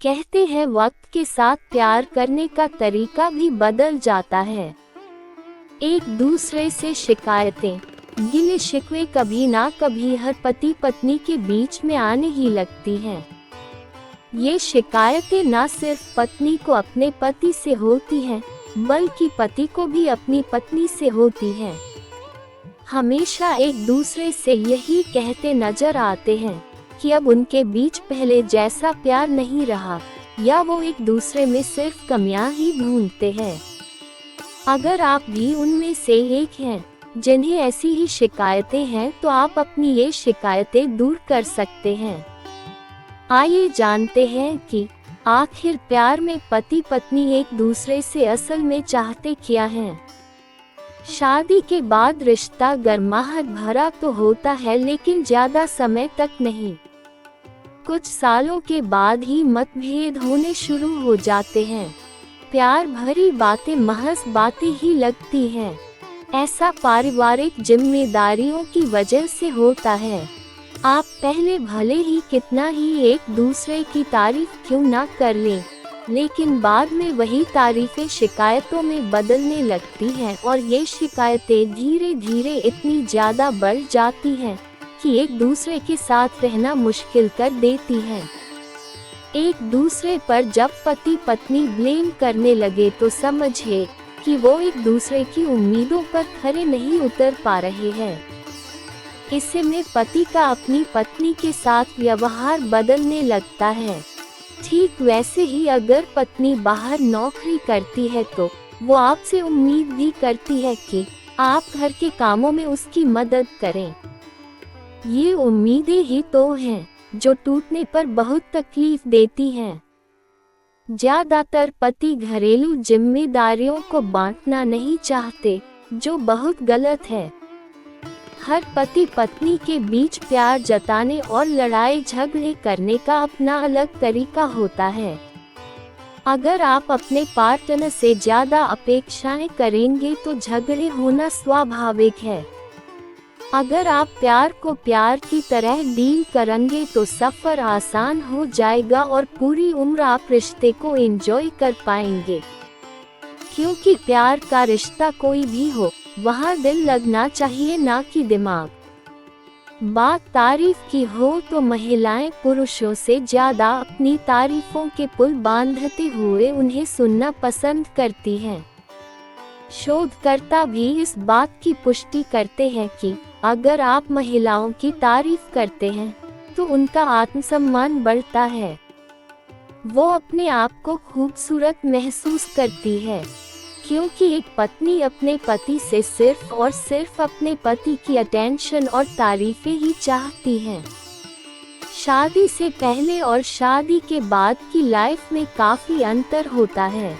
कहते हैं वक्त के साथ प्यार करने का तरीका भी बदल जाता है। एक दूसरे से शिकायतें, गिले शिकवे कभी ना कभी हर पति पत्नी के बीच में आने ही लगती हैं। ये शिकायतें ना सिर्फ पत्नी को अपने पति से होती हैं, बल्कि पति को भी अपनी पत्नी से होती हैं। हमेशा एक दूसरे से यही कहते नजर आते हैं कि अब उनके बीच पहले जैसा प्यार नहीं रहा, या वो एक दूसरे में सिर्फ कमियां ही ढूंढते हैं। अगर आप भी उनमें से एक हैं जिन्हें ऐसी ही शिकायतें हैं, तो आप अपनी ये शिकायतें दूर कर सकते हैं। आइए जानते हैं कि आखिर प्यार में पति पत्नी एक दूसरे से असल में चाहते क्या हैं। शादी के बाद रिश्ता गर्माहट भरा तो होता है, लेकिन ज्यादा समय तक नहीं। कुछ सालों के बाद ही मतभेद होने शुरू हो जाते हैं। प्यार भरी बातें महज बातें ही लगती हैं। ऐसा पारिवारिक जिम्मेदारियों की वजह से होता है। आप पहले भले ही कितना ही एक दूसरे की तारीफ क्यों ना कर लें, लेकिन बाद में वही तारीफें शिकायतों में बदलने लगती हैं, और ये शिकायतें धीरे धीरे इतनी ज्यादा बढ़ जाती हैं कि एक दूसरे के साथ रहना मुश्किल कर देती हैं। एक दूसरे पर जब पति पत्नी ब्लेम करने लगे तो समझिए कि वो एक दूसरे की उम्मीदों पर खरे नहीं उतर पा रहे हैं। इससे में पति का अपनी पत्नी के साथ व्यवहार बदलने लगता है। ठीक वैसे ही अगर पत्नी बाहर नौकरी करती है तो वो आपसे उम्मीद भी करती है कि आप घर के कामों में उसकी मदद करें। ये उम्मीदें ही तो हैं जो टूटने पर बहुत तकलीफ देती हैं। ज्यादातर पति घरेलू जिम्मेदारियों को बांटना नहीं चाहते, जो बहुत गलत है। हर पति पत्नी के बीच प्यार जताने और लड़ाई झगड़े करने का अपना अलग तरीका होता है। अगर आप अपने पार्टनर से ज्यादा अपेक्षाएं करेंगे तो झगड़े होना स्वाभाविक है। अगर आप प्यार को प्यार की तरह डील करेंगे तो सफर आसान हो जाएगा और पूरी उम्र आप रिश्ते को एंजॉय कर पाएंगे। क्योंकि प्यार का रिश्ता कोई भी हो, वहाँ दिल लगना चाहिए, ना कि दिमाग। बात तारीफ की हो तो महिलाएं पुरुषों से ज्यादा अपनी तारीफों के पुल बांधते हुए उन्हें सुनना पसंद करती हैं। शोधकर्ता भी इस बात की पुष्टि करते हैं कि अगर आप महिलाओं की तारीफ करते हैं तो उनका आत्मसम्मान बढ़ता है। वो अपने आप को खूबसूरत महसूस करती है, क्योंकि एक पत्नी अपने पति से सिर्फ और सिर्फ अपने पति की अटेंशन और तारीफें ही चाहती है। शादी से पहले और शादी के बाद की लाइफ में काफी अंतर होता है।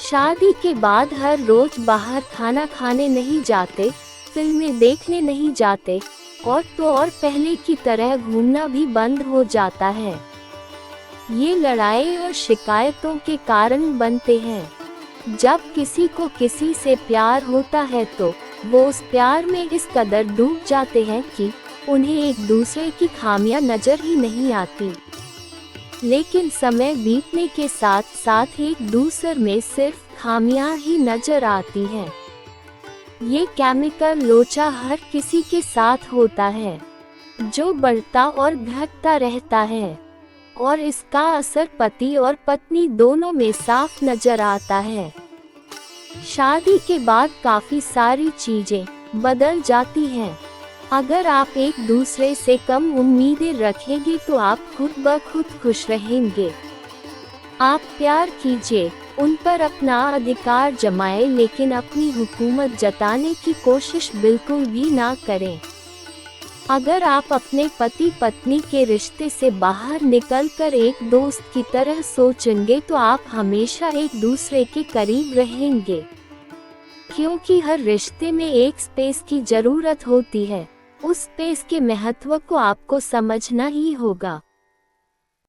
शादी के बाद हर रोज बाहर खाना खाने नहीं जाते, फिल्में देखने नहीं जाते, और तो और पहले की तरह घूमना भी बंद हो जाता है। ये लड़ाई और शिकायतों के कारण बनते हैं। जब किसी को किसी से प्यार होता है तो वो उस प्यार में इस कदर डूब जाते हैं कि उन्हें एक दूसरे की खामियां नजर ही नहीं आती। लेकिन समय बीतने के साथ साथ एक दूसरे में सिर्फ खामियां ही नजर आती हैं। ये केमिकल लोचा हर किसी के साथ होता है, जो बढ़ता और घटता रहता है, और इसका असर पति और पत्नी दोनों में साफ नजर आता है। शादी के बाद काफी सारी चीजें बदल जाती हैं। अगर आप एक दूसरे से कम उम्मीदें रखेंगे तो आप खुद ब खुद खुश रहेंगे। आप प्यार कीजिए, उन पर अपना अधिकार जमाएं, लेकिन अपनी हुकूमत जताने की कोशिश बिल्कुल भी ना करें। अगर आप अपने पति पत्नी के रिश्ते से बाहर निकलकर एक दोस्त की तरह सोचेंगे तो आप हमेशा एक दूसरे के करीब रहेंगे। क्योंकि हर रिश्ते में एक स्पेस की जरूरत होती है, उस स्पेस के महत्व को आपको समझना ही होगा।